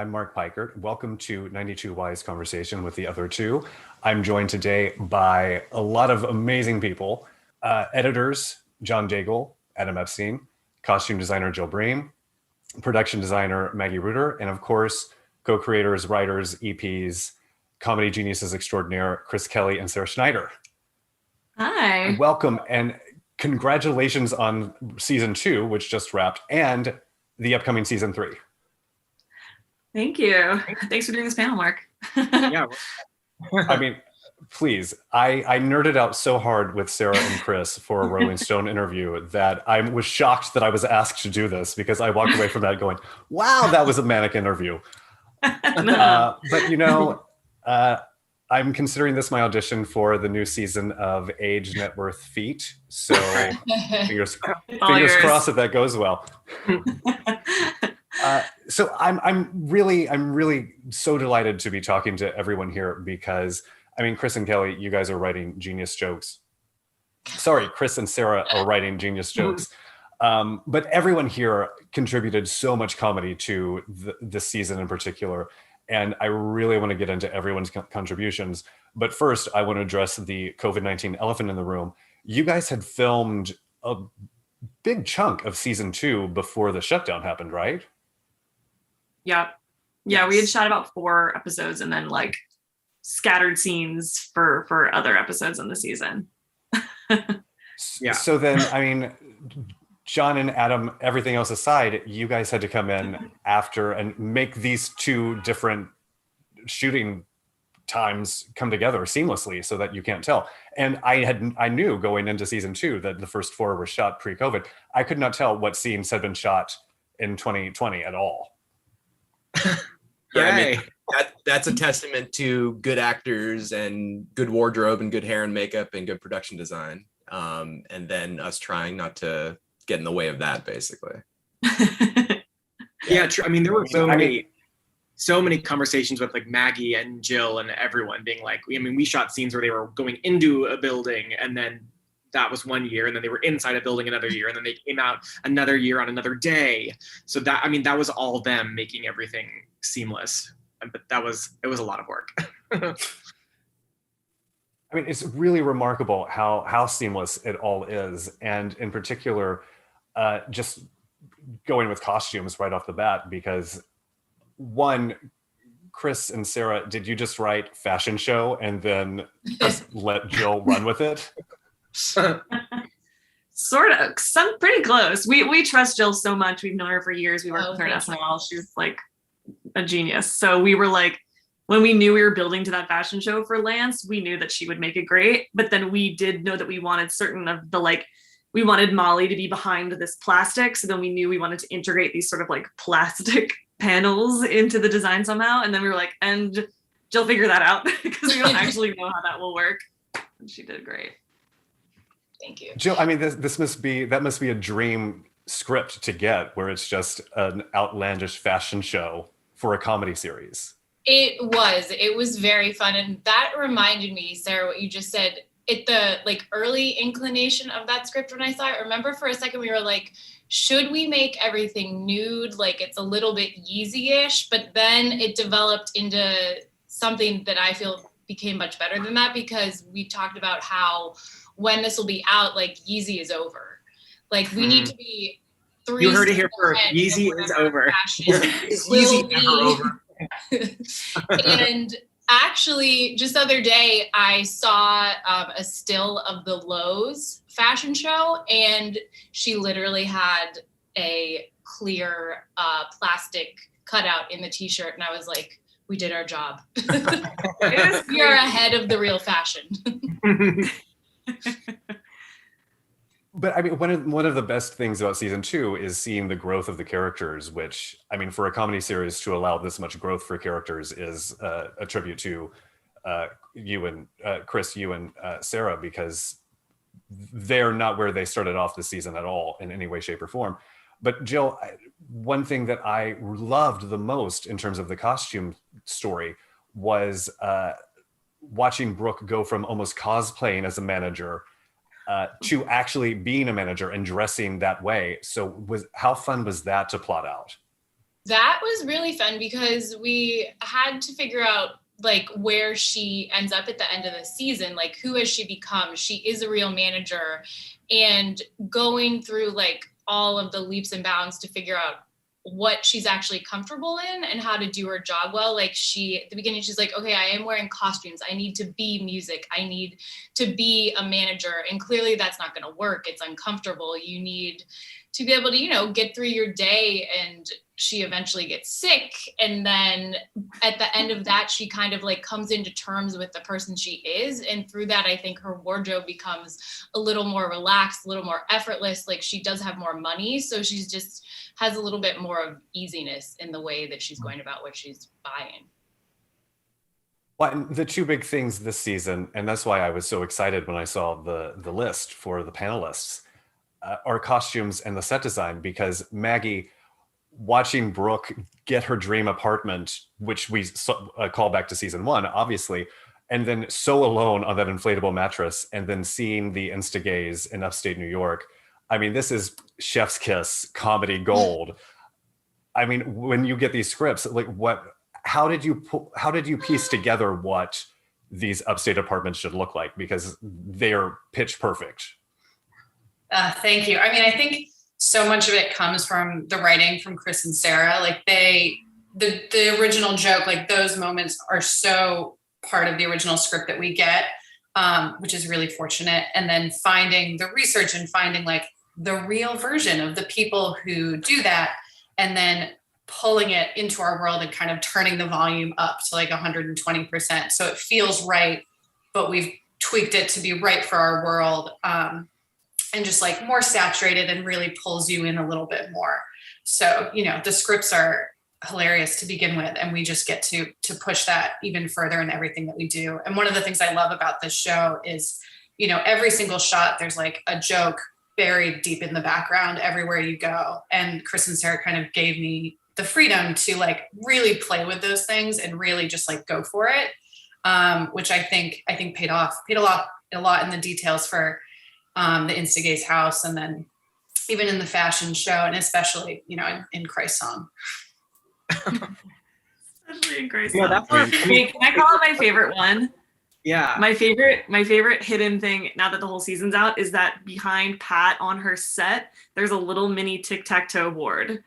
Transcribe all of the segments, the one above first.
I'm Mark Peikert. Welcome to 92 Wise Conversation with the Other Two. I'm joined today by a lot of amazing people. Editors, John Daigle, Adam Epstein, costume designer Jill Bream, production designer Maggie Ruder, and of course, co-creators, writers, EPs, comedy geniuses extraordinaire, Chris Kelly and Sarah Schneider. Hi. Welcome and congratulations on season 2, which just wrapped, and the upcoming season 3. Thank you. Thanks for doing this panel, Mark. Yeah. I mean, please, I nerded out so hard with Sarah and Chris for a Rolling Stone interview that I was shocked that I was asked to do this, because I walked away from that going, wow, that was a manic interview. But you know, I'm considering this my audition for the new season of Age, Net Worth, Feet. So fingers crossed that that goes well. So I'm really so delighted to be talking to everyone here, because I mean, Chris and Kelly, you guys are writing genius jokes. Sorry, Chris and Sarah are writing genius jokes. But everyone here contributed so much comedy to this season in particular. And I really want to get into everyone's contributions. But first, I want to address the COVID-19 elephant in the room. You guys had filmed a big chunk of season 2 before the shutdown happened, right? Yeah. We had shot about 4 episodes and then like scattered scenes for other episodes in the season. Yeah. So then, I mean, John and Adam, everything else aside, you guys had to come in after and make these 2 different shooting times come together seamlessly so that you can't tell. And I knew going into season 2 that the first 4 were shot pre-COVID. I could not tell what scenes had been shot in 2020 at all. Yeah, I mean, that's a testament to good actors and good wardrobe and good hair and makeup and good production design. And then us trying not to get in the way of that, basically. Yeah, true. I mean, there were so many conversations with like Maggie and Jill and everyone being like, I mean, we shot scenes where they were going into a building, and then that was one year, and then they were inside a building another year, and then they came out another year on another day. So that, I mean, that was all them making everything seamless. But it was a lot of work. I mean, it's really remarkable how seamless it all is. And in particular, just going with costumes right off the bat, because one, Chris and Sarah, did you just write fashion show and then just let Jill run with it? Sort of, some pretty close. We trust Jill so much. We've known her for years. We worked with her at SNL. She's like a genius. So we were like, when we knew we were building to that fashion show for Lance, we knew that she would make it great. But then we did know that we wanted certain of the we wanted Molly to be behind this plastic. So then we knew we wanted to integrate these sort of like plastic panels into the design somehow. And then we were like, and Jill figure that out, because we don't actually know how that will work. And she did great. Thank you. Jill, I mean, that must be a dream script to get, where it's just an outlandish fashion show for a comedy series. It was very fun. And that reminded me, Sarah, what you just said, the like early inclination of that script when I saw it. Remember for a second we were like, should we make everything nude? Like it's a little bit Yeezy-ish, but then it developed into something that I feel became much better than that, because we talked about how when this will be out, like Yeezy is over. Like we need to be 3 You heard it here first. Yeezy is over. Yeezy never over. And actually, just the other day, I saw a still of the Lowe's fashion show, and she literally had a clear plastic cutout in the t-shirt, and I was like, we did our job. We are ahead of the real fashion. But I mean, one of the best things about season 2 is seeing the growth of the characters, which, I mean, for a comedy series to allow this much growth for characters is a tribute to you and Chris, you and Sarah, because they're not where they started off this season at all in any way, shape, or form. But Jill, one thing that I loved the most in terms of the costume story was watching Brooke go from almost cosplaying as a manager to actually being a manager and dressing that way. So how fun was that to plot out? That was really fun because we had to figure out like where she ends up at the end of the season, like who has she become? She is a real manager, and going through like all of the leaps and bounds to figure out what she's actually comfortable in and how to do her job well. Like she, at the beginning, she's like, okay, I am wearing costumes. I need to be music. I need to be a manager. And clearly that's not going to work. It's uncomfortable. You need to be able to, you know, get through your day. And she eventually gets sick. And then at the end of that, she kind of like comes into terms with the person she is. And through that, I think her wardrobe becomes a little more relaxed, a little more effortless. Like she does have more money. So she's just has a little bit more of easiness in the way that she's going about what she's buying. Well, and the two big things this season, and that's why I was so excited when I saw the list for the panelists, are costumes and the set design, because Maggie, watching Brooke get her dream apartment, which we call back to season 1, obviously, and then so alone on that inflatable mattress, and then seeing the Insta-gays in upstate New York. I mean, this is chef's kiss comedy gold. I mean, when you get these scripts, like how did you piece together what these upstate apartments should look like? Because they're pitch perfect. Thank you. I mean, I think so much of it comes from the writing from Chris and Sarah. Like the original joke, like those moments are so part of the original script that we get, which is really fortunate. And then finding the research and finding like the real version of the people who do that, and then pulling it into our world and kind of turning the volume up to like 120%. So it feels right, but we've tweaked it to be right for our world. And just like more saturated and really pulls you in a little bit more. So, you know, the scripts are hilarious to begin with, and we just get to push that even further in everything that we do. And one of the things I love about this show is, you know, every single shot, there's like a joke buried deep in the background everywhere you go. And Chris and Sarah kind of gave me the freedom to like really play with those things and really just like go for it, which I think paid a lot in the details for the Insta-Gays house, and then even in the fashion show, and especially, you know, in Christ's Song. Especially in Christ's Yeah, Song. that's what, Wait, can I call it my favorite one? yeah. My favorite hidden thing, now that the whole season's out, is that behind Pat on her set, there's a little mini tic-tac-toe board,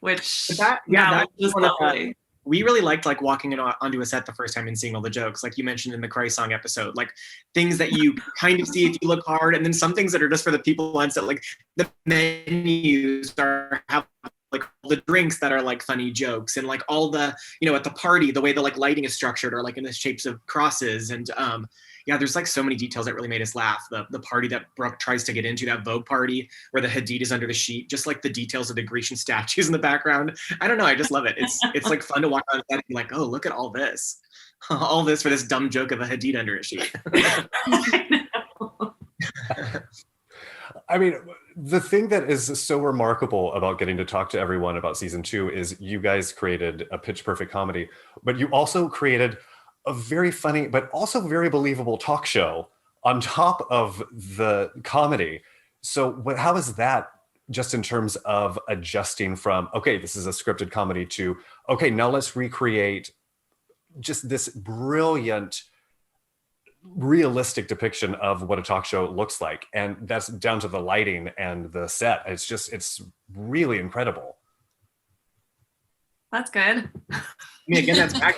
which That's just one of the- lovely. We really liked like walking onto a set the first time and seeing all the jokes, like you mentioned in the Christ Song episode, like things that you kind of see if you look hard, and then some things that are just for the people on set, like the menus have like all the drinks that are like funny jokes, and like all the, you know, at the party, the way the like lighting is structured are like in the shapes of crosses, and yeah, there's like so many details that really made us laugh. The party that Brooke tries to get into, that Vogue party where the Hadid is under the sheet, just like the details of the Grecian statues in the background. I don't know, I just love it. It's like fun to walk on set and be like, oh, look at all this. All this for this dumb joke of a Hadid under a sheet. I mean, the thing that is so remarkable about getting to talk to everyone about season 2 is you guys created a pitch perfect comedy, but you also created a very funny, but also very believable talk show on top of the comedy. So how is that, just in terms of adjusting from, okay, this is a scripted comedy, to, okay, now let's recreate just this brilliant, realistic depiction of what a talk show looks like. And that's down to the lighting and the set. It's really incredible. That's good. I mean, again, that's back.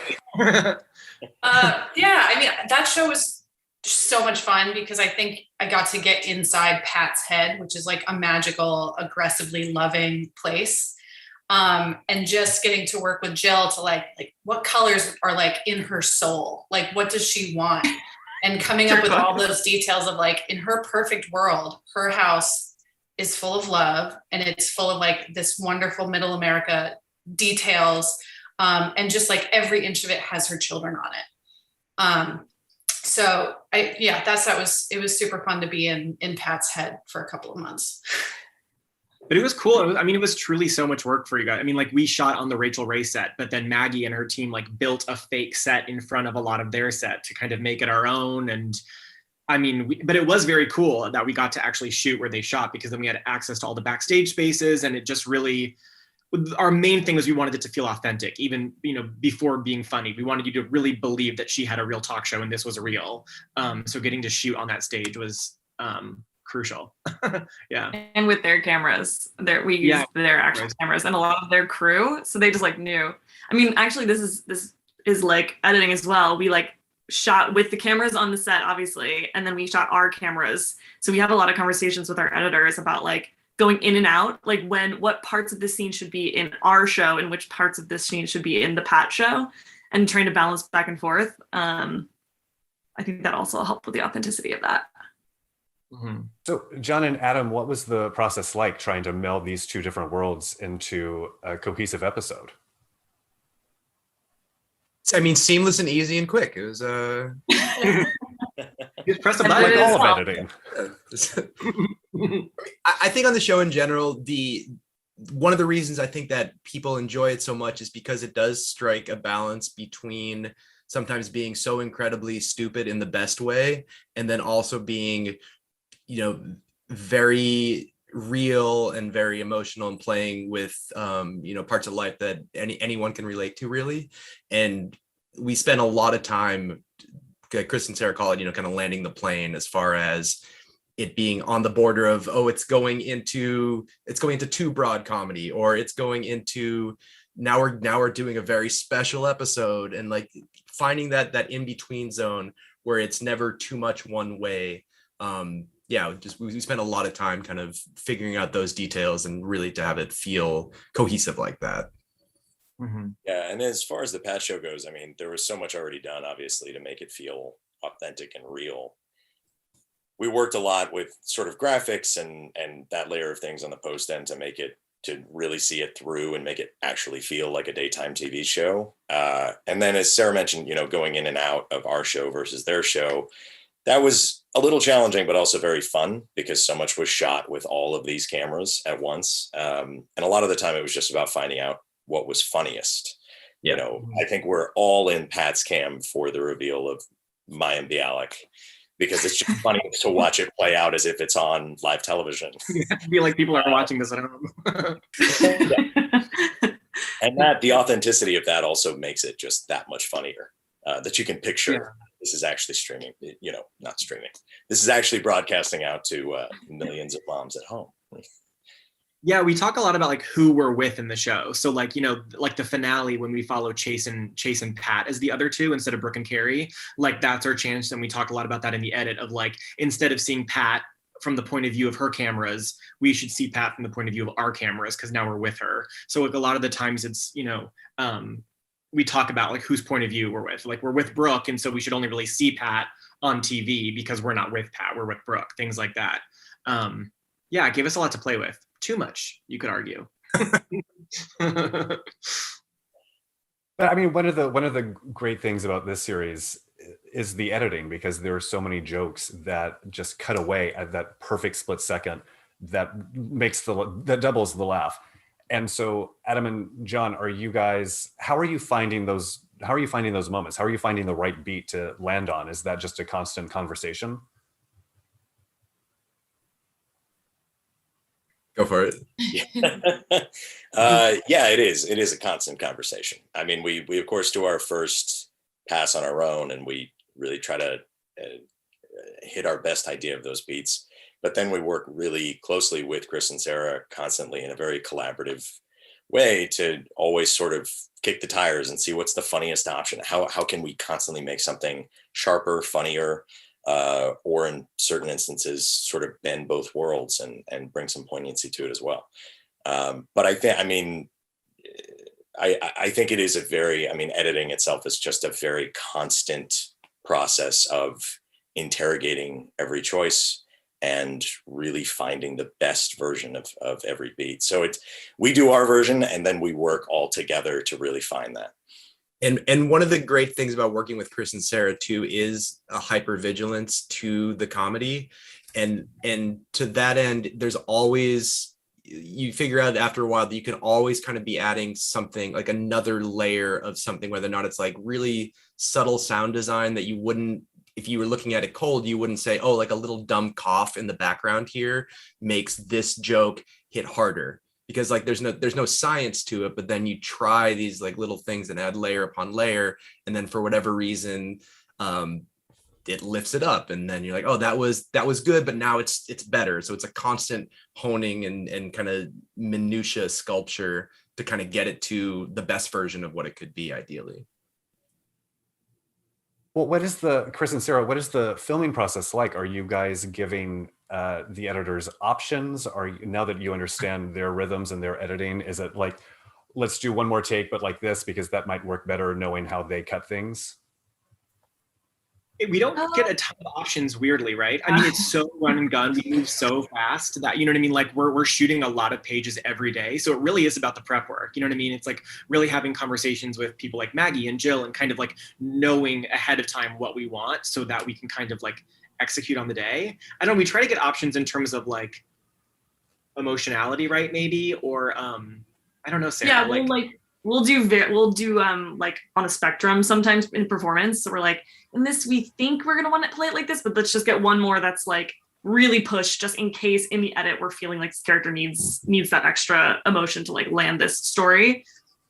Yeah, I mean, that show was so much fun because I think I got to get inside Pat's head, which is like a magical, aggressively loving place. And just getting to work with Jill to like what colors are like in her soul, like what does she want, and coming up with all those details of like, in her perfect world, her house is full of love and it's full of like this wonderful middle America details, and just like every inch of it has her children on it. So it was super fun to be in Pat's head for a couple of months. But it was cool. I mean, it was truly so much work for you guys. I mean, like we shot on the Rachel Ray set, but then Maggie and her team like built a fake set in front of a lot of their set to kind of make it our own. And I mean, but it was very cool that we got to actually shoot where they shot, because then we had access to all the backstage spaces, and it just really, our main thing was we wanted it to feel authentic, even, you know, before being funny. We wanted you to really believe that she had a real talk show and this was real. So getting to shoot on that stage was crucial. Yeah. And with their cameras, we used their actual cameras and a lot of their crew. So they just like knew. I mean, actually, this is like editing as well. We like shot with the cameras on the set, obviously, and then we shot our cameras. So we have a lot of conversations with our editors about like going in and out, like what parts of this scene should be in our show and which parts of this scene should be in the Pat show, and trying to balance back and forth. I think that also helped with the authenticity of that. Mm-hmm. So John and Adam, what was the process like trying to meld these two different worlds into a cohesive episode? I mean, seamless and easy and quick. It was Just press a And button. Like it is all of well. editing. I think on the show in general, one of the reasons I think that people enjoy it so much is because it does strike a balance between sometimes being so incredibly stupid in the best way, and then also being, you know, very real and very emotional and playing with, you know, parts of life that anyone can relate to, really. And we spent a lot of time, Chris and Sarah call it, you know, kind of landing the plane, as far as it being on the border of, oh, it's going into too broad comedy, or it's going into now we're doing a very special episode, and like finding that in between zone where it's never too much one way. Just we spent a lot of time kind of figuring out those details and really to have it feel cohesive like that. Mm-hmm. Yeah, and as far as the Pat show goes, I mean, there was so much already done, obviously, to make it feel authentic and real. We worked a lot with sort of graphics and that layer of things on the post end to really see it through and make it actually feel like a daytime TV show. And then, as Sarah mentioned, you know, going in and out of our show versus their show, that was a little challenging, but also very fun, because so much was shot with all of these cameras at once. And a lot of the time it was just about finding out what was funniest. Yeah. You know, I think we're all in Pat's cam for the reveal of Mayim Bialik, because it's just funny to watch it play out as if it's on live television. You have to be like people are watching this at home. And that the authenticity of that also makes it just that much funnier, that you can picture this is actually streaming, you know, not streaming. This is actually broadcasting out to millions of moms at home. Yeah, we talk a lot about like who we're with in the show. So like, you know, like the finale when we follow Chase and Pat as the other two instead of Brooke and Cary, like that's our chance. And we talk a lot about that in the edit of like, instead of seeing Pat from the point of view of her cameras, we should see Pat from the point of view of our cameras, because now we're with her. So like a lot of the times it's, you know, we talk about like whose point of view we're with. Like we're with Brooke, and so we should only really see Pat on TV because we're not with Pat, we're with Brooke, things like that. Yeah, it gave us a lot to play with. Too much, you could argue. But I mean, one of the great things about this series is the editing, because there are so many jokes that just cut away at that perfect split second that doubles the laugh. And so, Adam and John, how are you finding those moments? How are you finding the right beat to land on? Is that just a constant conversation? Go for it. Yeah, it is. It is a constant conversation. I mean, we of course do our first pass on our own, and we really try to hit our best idea of those beats. But then we work really closely with Chris and Sarah constantly in a very collaborative way to always sort of kick the tires and see what's the funniest option. How can we constantly make something sharper, funnier, or in certain instances sort of bend both worlds and bring some poignancy to it as well. But I think it is editing itself is just a very constant process of interrogating every choice and really finding the best version of every beat. So we do our version, and then we work all together to really find that. And one of the great things about working with Chris and Sarah too is a hypervigilance to the comedy. And to that end, there's always, you figure out after a while that you can always kind of be adding something, like another layer of something, whether or not it's like really subtle sound design that you wouldn't, if you were looking at it cold, you wouldn't say, oh, like a little dumb cough in the background here makes this joke hit harder. because like there's no science to it, but then you try these like little things and add layer upon layer, and then for whatever reason it lifts it up, and then you're like, oh, that was good, but now it's better. So it's a constant honing and kind of minutia sculpture to kind of get it to the best version of what it could be ideally. Well, Chris and Sarah, what is the filming process like? Are you guys giving the editors options? Now that you understand their rhythms and their editing, is it like, let's do one more take, but like this, because that might work better knowing how they cut things? We don't get a ton of options, weirdly, right? I mean, it's so run and gun. We move so fast that, you know what I mean? Like we're shooting a lot of pages every day. So it really is about the prep work. You know what I mean? It's like really having conversations with people like Maggie and Jill and kind of like knowing ahead of time what we want so that we can kind of like execute on the day. I don't know, we try to get options in terms of like emotionality, right? Maybe, or I don't know, Sarah. Yeah, we'll do like on a spectrum sometimes in performance. So we're like, in this we think we're gonna want to play it like this, but let's just get one more that's like really pushed, just in case in the edit we're feeling like this character needs that extra emotion to like land this story.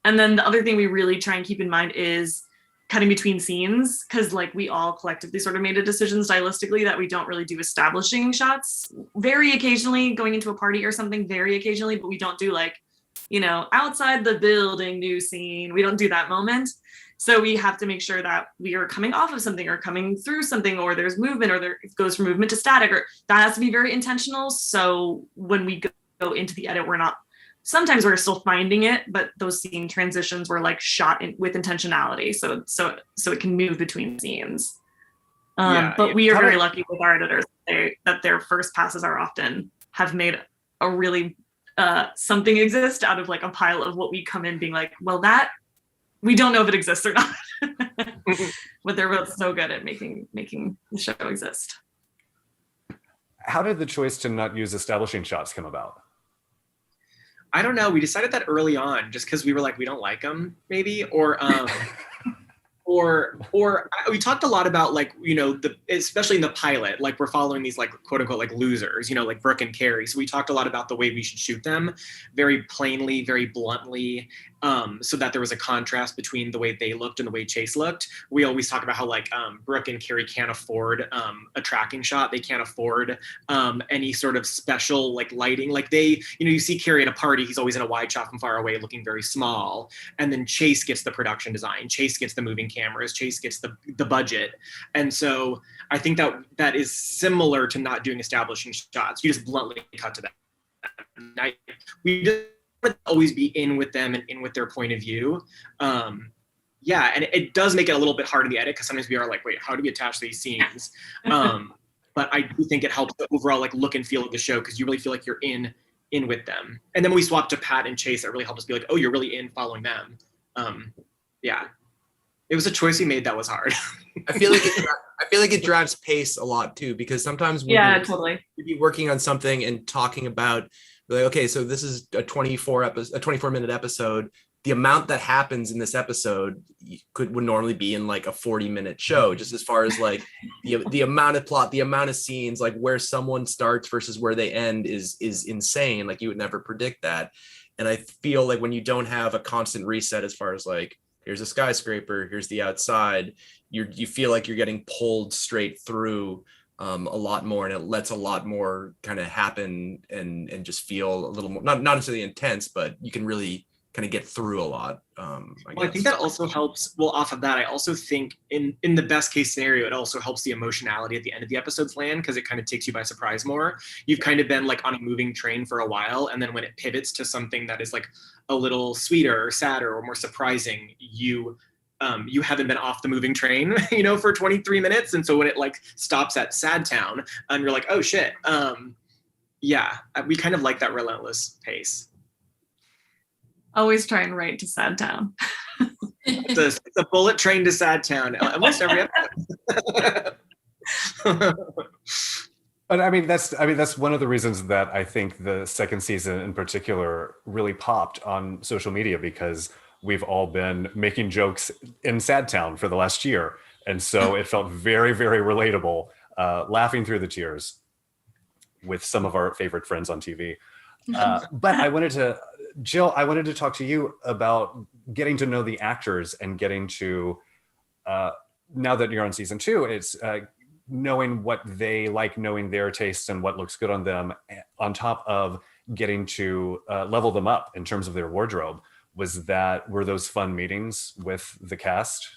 And then the other thing we really try and keep in mind is cutting between scenes, because like we all collectively sort of made a decision stylistically that we don't really do establishing shots. Very occasionally going into a party or something, very occasionally, but we don't do like, you know, outside the building new scene. We don't do that moment. So we have to make sure that we are coming off of something or coming through something, or there's movement, or it goes from movement to static, or that has to be very intentional. So when we go into the edit, sometimes we're still finding it, but those scene transitions were like shot with intentionality. So it can move between scenes. But we are very lucky with our editors that their first passes are often have made a really something exist out of like a pile of what we come in being like, well, that we don't know if it exists or not. But they're both so good at making the show exist. How did the choice to not use establishing shots come about? I don't know. We decided that early on, just because we were like, we don't like them, maybe, or we talked a lot about like, you know, especially in the pilot, like we're following these like quote unquote like losers, you know, like Brooke and Cary. So we talked a lot about the way we should shoot them, very plainly, very bluntly, so that there was a contrast between the way they looked and the way Chase looked. We always talk about how like Brooke and Cary can't afford a tracking shot. They can't afford any sort of special like lighting. Like they, you know, you see Cary at a party, he's always in a wide shot from far away looking very small. And then Chase gets the production design. Chase gets the moving cameras. Chase gets the budget. And so I think that is similar to not doing establishing shots. You just bluntly cut to that. We just always be in with them and in with their point of view. And it does make it a little bit hard in the edit because sometimes we are like, wait, how do we attach these scenes? But I do think it helps the overall like look and feel of the show because you really feel like you're in with them. And then when we swapped to Pat and Chase, that really helped us be like, oh, you're really in following them. It was a choice we made that was hard. I feel like it drives pace a lot too, because sometimes we'd be working on something and talking about like, okay, so this is a 24-minute episode. The amount that happens in this episode would normally be in like a 40-minute show, just as far as like the amount of plot, the amount of scenes, like where someone starts versus where they end is insane. Like you would never predict that. And I feel like when you don't have a constant reset as far as like, here's a skyscraper, here's the outside, you feel like you're getting pulled straight through a lot more, and it lets a lot more kind of happen and just feel a little more, not necessarily intense, but you can really kind of get through a lot. I think that also helps. Well, off of that, I also think in the best case scenario, it also helps the emotionality at the end of the episodes land because it kind of takes you by surprise more. You've kind of been like on a moving train for a while, and then when it pivots to something that is like a little sweeter or sadder or more surprising, you haven't been off the moving train, you know, for 23 minutes. And so when it like stops at Sad Town, you're like, oh shit. We kind of like that relentless pace. Always try and write to Sad Town. It's a bullet train to Sad Town almost every episode. But I mean, that's one of the reasons that I think the second season in particular really popped on social media, because we've all been making jokes in Sad Town for the last year. And so it felt very, very relatable, laughing through the tears with some of our favorite friends on TV. But I wanted to Jill, I wanted to talk to you about getting to know the actors and getting to, now that you're on season 2, it's knowing what they like, knowing their tastes and what looks good on them, on top of getting to level them up in terms of their wardrobe. Were those fun meetings with the cast?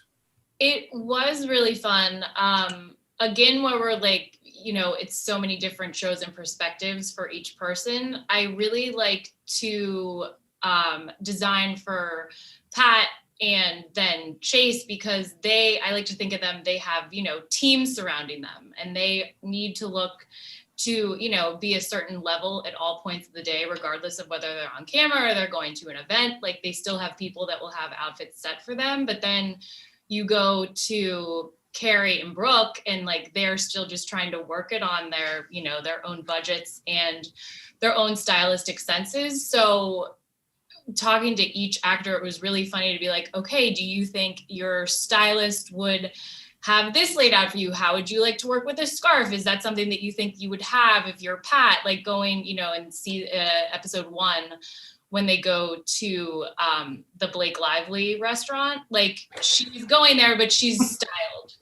It was really fun. Again, where we're like, it's so many different shows and perspectives for each person. I really like to design for Pat and then Chase, because I like to think of them, they have, teams surrounding them, and they need to look to, be a certain level at all points of the day, regardless of whether they're on camera or they're going to an event. Like, they still have people that will have outfits set for them. But then you go to Cary and Brooke, and like, they're still just trying to work it on their, their own budgets and their own stylistic senses. So talking to each actor, it was really funny to be like, okay, do you think your stylist would have this laid out for you? How would you like to work with a scarf? Is that something that you think you would have if you're Pat? Like, going, and see episode 1, when they go to the Blake Lively restaurant, like, she's going there, but she's styled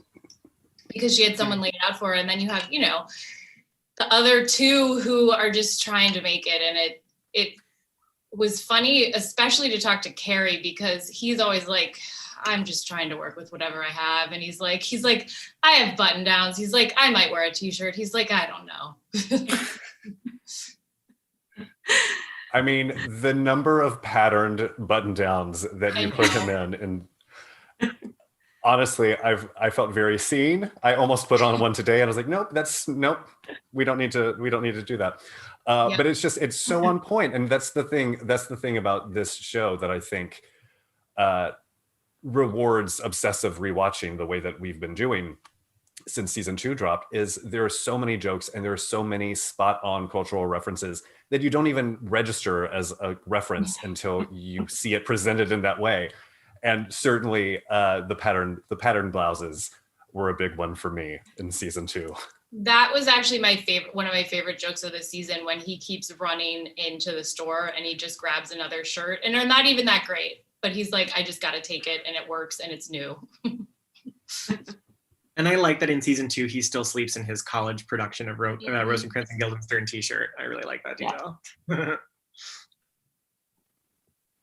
because she had someone laid out for her. And then you have, the other 2 who are just trying to make it. And it was funny, especially to talk to Cary, because he's always like, I'm just trying to work with whatever I have. And he's like, I have button downs. He's like, I might wear a t-shirt. He's like, I don't know. I mean, the number of patterned button downs that you put him in, and honestly, I felt very seen. I almost put on one today, and I was like, nope, we don't need to do that. Yeah. But it's so on point, and that's the thing about this show that I think rewards obsessive rewatching the way that we've been doing since season 2 dropped. Is there are so many jokes and there are so many spot on cultural references that you don't even register as a reference until you see it presented in that way. And certainly the pattern blouses were a big one for me in season 2. That was actually one of my favorite jokes of the season, when he keeps running into the store and he just grabs another shirt, and they're not even that great, but he's like, I just got to take it, and it works, and it's new. And I like that in season 2, he still sleeps in his college production of Rosencrantz and Guildenstern t-shirt. I really like that detail. Yeah.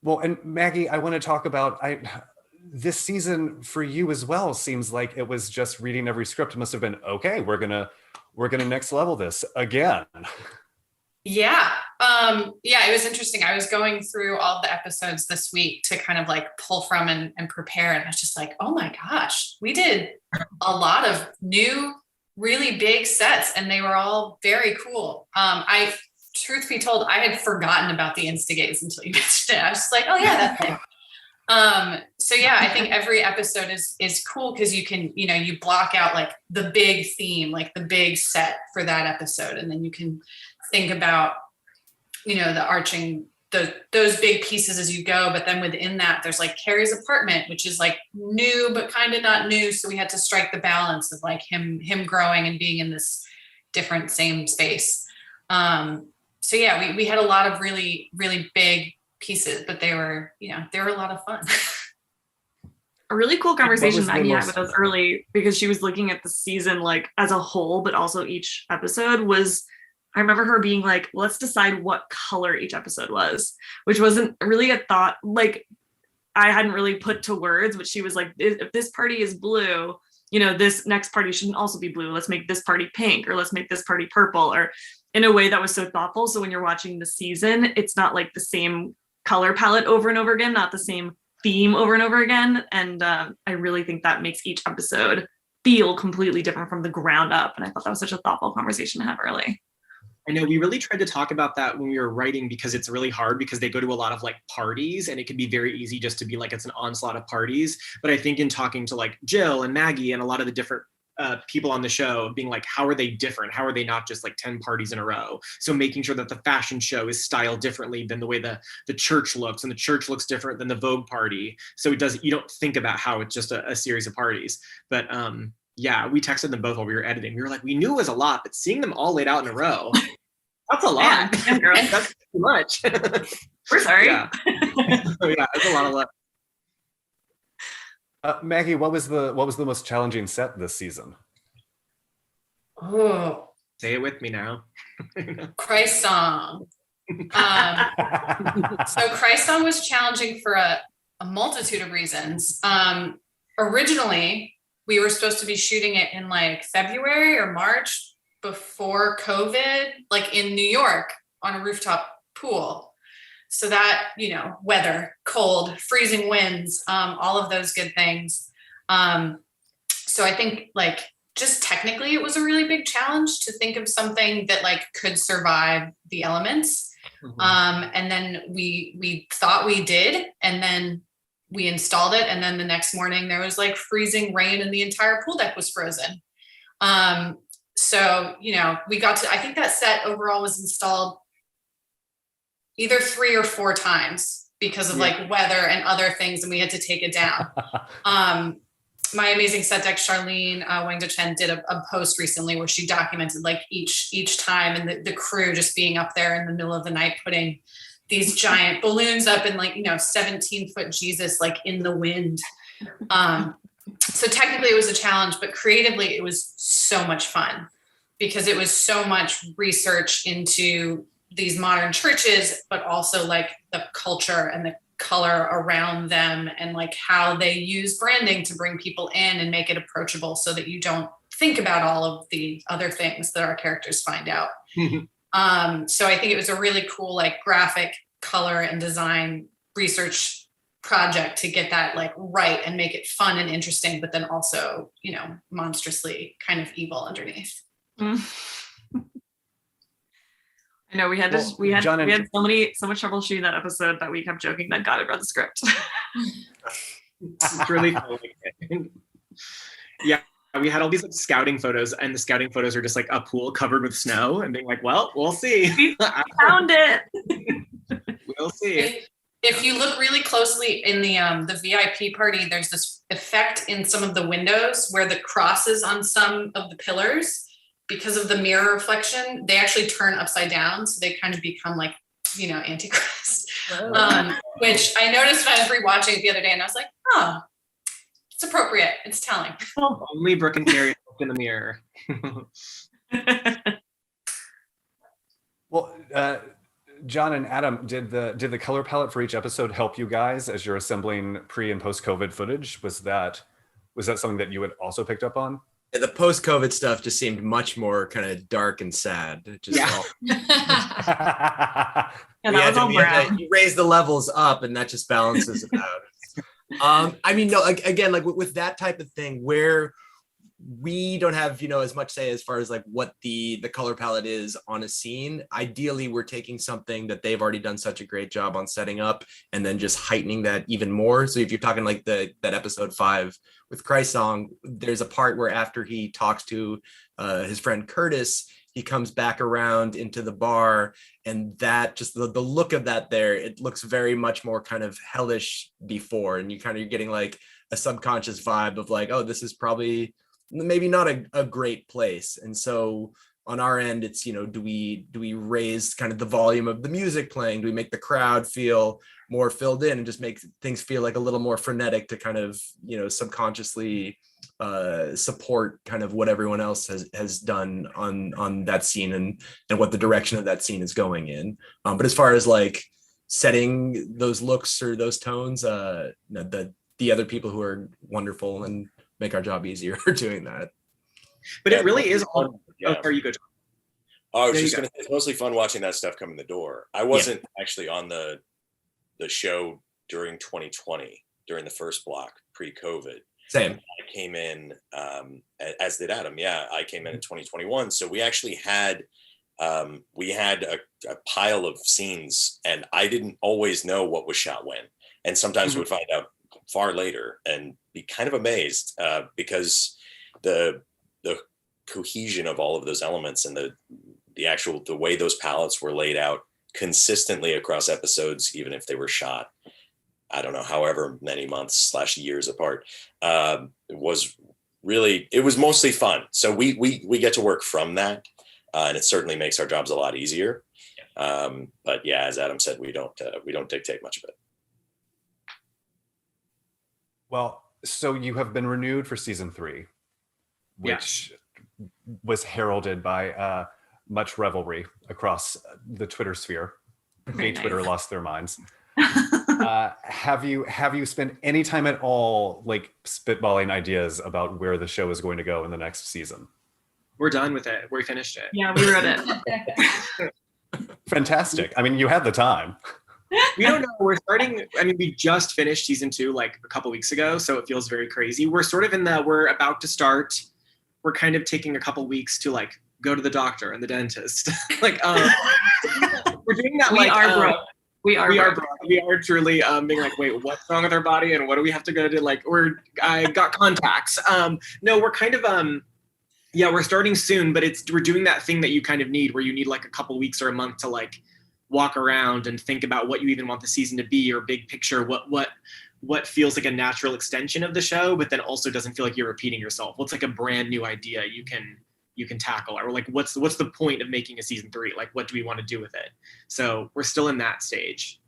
Well, and Maggie, I want to talk about this season for you as well. Seems like it was just reading every script. It must have been, okay, we're gonna next level this again. Yeah. It was interesting. I was going through all the episodes this week to kind of like pull from and prepare. And I was just like, oh my gosh, we did a lot of new, really big sets, and they were all very cool. Truth be told, I had forgotten about the Instigates until you mentioned it. I was just like, oh yeah, that thing. I think every episode is cool, because you can, you block out like the big theme, like the big set for that episode. And then you can think about, the arching, those big pieces as you go. But then within that, there's like Cary's apartment, which is like new, but kind of not new. So we had to strike the balance of like him growing and being in this different same space. We had a lot of really, really big pieces, but they were a lot of fun. A really cool conversation Maggie had with us early, because she was looking at the season like as a whole, but also each episode was, I remember her being like, let's decide what color each episode was, which wasn't really a thought, like I hadn't really put to words, but she was like, if this party is blue, this next party shouldn't also be blue. Let's make this party pink, or let's make this party purple, or in a way that was so thoughtful. So when you're watching the season, it's not like the same color palette over and over again, not the same theme over and over again. And I really think that makes each episode feel completely different from the ground up. And I thought that was such a thoughtful conversation to have early. I know we really tried to talk about that when we were writing, because it's really hard, because they go to a lot of like parties, and it can be very easy just to be like, it's an onslaught of parties. But I think in talking to like Jill and Maggie and a lot of the different people on the show, being like, how are they different? How are they not just like 10 parties in a row? So making sure that the fashion show is styled differently than the way the church looks, and the church looks different than the Vogue party. So you don't think about how it's just a series of parties. But we texted them both while we were editing. We were like, we knew it was a lot, but seeing them all laid out in a row, That's a lot. Yeah, girl. That's too much. We're sorry. Yeah. Yeah, that's a lot of luck. Maggie, what was the most challenging set this season? Oh, Say it with me now. Christ song. So Christ song was challenging for a multitude of reasons. Originally, we were supposed to be shooting it in like February or March before COVID, like in New York on a rooftop pool. So that, weather, cold, freezing winds, all of those good things. So I think like just technically it was a really big challenge to think of something that like could survive the elements. And then we thought we did, and then we installed it. And then the next morning there was like freezing rain and the entire pool deck was frozen. So, we got to, I think that set overall was installed either 3 or 4 times because of like weather and other things, and we had to take it down. My amazing set deck, Charlene Wang Chen, did a post recently where she documented like each time, and the crew just being up there in the middle of the night putting these giant balloons up and like 17-foot Jesus like in the wind. So technically it was a challenge, but creatively it was so much fun because it was so much research into these modern churches, but also like the culture and the color around them and like how they use branding to bring people in and make it approachable so that you don't think about all of the other things that our characters find out. So I think it was a really cool like graphic color and design research project to get that like right and make it fun and interesting, but then also, monstrously kind of evil underneath. I know we had John and- so much trouble shooting that episode that we kept joking that God had read the script. It's really cool. Yeah, we had all these like, scouting photos, and the scouting photos are just like a pool covered with snow, and being like, "Well, we'll see." We found it. We'll see. If you look really closely in the VIP party, there's this effect in some of the windows where the crosses on some of the pillars, because of the mirror reflection, they actually turn upside down. So they kind of become like, Antichrist, which I noticed when I was rewatching it the other day, and I was like, oh, it's appropriate. It's telling. Only Brooke and Cary looked in the mirror. Well, John and Adam, did the color palette for each episode help you guys as you're assembling pre and post COVID footage? Was that something that you had also picked up on? The post-COVID stuff just seemed much more kind of dark and sad. Yeah, that was all brown. You raise the levels up, and that just balances it out. I mean, no, again, like with that type of thing, where we don't have as much say as far as like what the color palette is on a scene. Ideally, we're taking something that they've already done such a great job on setting up and then just heightening that even more. So if you're talking like that episode 5 with Christ Song, there's a part where after he talks to his friend Curtis, he comes back around into the bar, and that just the look of that there, it looks very much more kind of hellish before, and you're getting like a subconscious vibe of like, oh, this is probably maybe not a great place. And so on our end, it's, do we raise kind of the volume of the music playing? Do we make the crowd feel more filled in and just make things feel like a little more frenetic to kind of, subconsciously support kind of what everyone else has done on that scene and what the direction of that scene is going in. But as far as like setting those looks or those tones, the other people who are wonderful and make our job easier doing that. But it really is all. Yeah. Oh, there you go, John. Oh, I was There just you going to say, it's mostly fun watching that stuff come in the door. I wasn't actually on the show during 2020, during the first block, pre-COVID. Same. I came in, as did Adam. Yeah, I came in 2021. So we actually had, a pile of scenes, and I didn't always know what was shot when. And sometimes we would find out far later and be kind of amazed because the cohesion of all of those elements and the way those palettes were laid out consistently across episodes, even if they were shot, I don't know, however many months / years apart, it was mostly fun. So we get to work from that. and it certainly makes our jobs a lot easier. But yeah, as Adam said, we don't dictate much of it. Well, so you have been renewed for season 3, which was heralded by much revelry across the Twitter sphere. Gay Twitter lost their minds. Have you spent any time at all like spitballing ideas about where the show is going to go in the next season? We're done with it. We finished it. Yeah, we wrote it. Fantastic. I mean, you had the time. We don't know. We're starting. I mean, we just finished season 2 like a couple weeks ago, so it feels very crazy. We're sort of in the. We're about to start. We're kind of taking a couple weeks to like go to the doctor and the dentist. Like, we're doing that. We are broke. We are broke. We are truly being like, wait, what's wrong with our body, and what do we have to go to? Like, I got contacts. No, we're kind of we're starting soon, but we're doing that thing that you kind of need, where you need like a couple weeks or a month to like walk around and think about what you even want the season to be, or big picture, what feels like a natural extension of the show, but then also doesn't feel like you're repeating yourself. What's like a brand new idea you can tackle, or like what's the point of making a season 3? Like, what do we want to do with it? So we're still in that stage,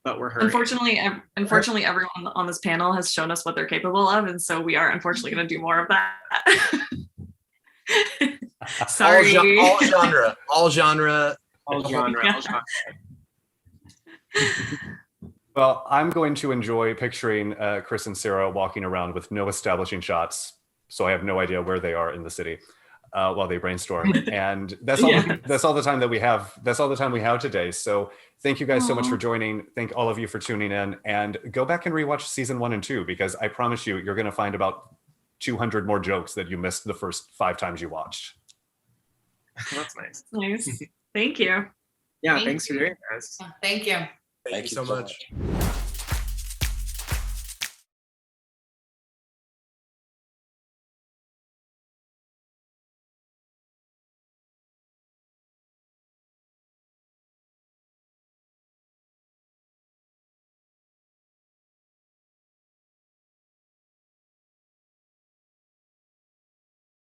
but we're hurrying. Unfortunately, everyone on this panel has shown us what they're capable of, and so we are unfortunately going to do more of that. Sorry. All genre. Well, I'm going to enjoy picturing Chris and Sarah walking around with no establishing shots, so I have no idea where they are in the city while they brainstorm. And that's all. That's all the time that we have. That's all the time we have today. So thank you guys so much for joining. Thank all of you for tuning in, and go back and rewatch season 1 and 2, because I promise you're going to find about 200 more jokes that you missed the first 5 times you watched. That's nice. Nice. Thank you. Yeah, thanks for doing this. Thank you. Thank you so much.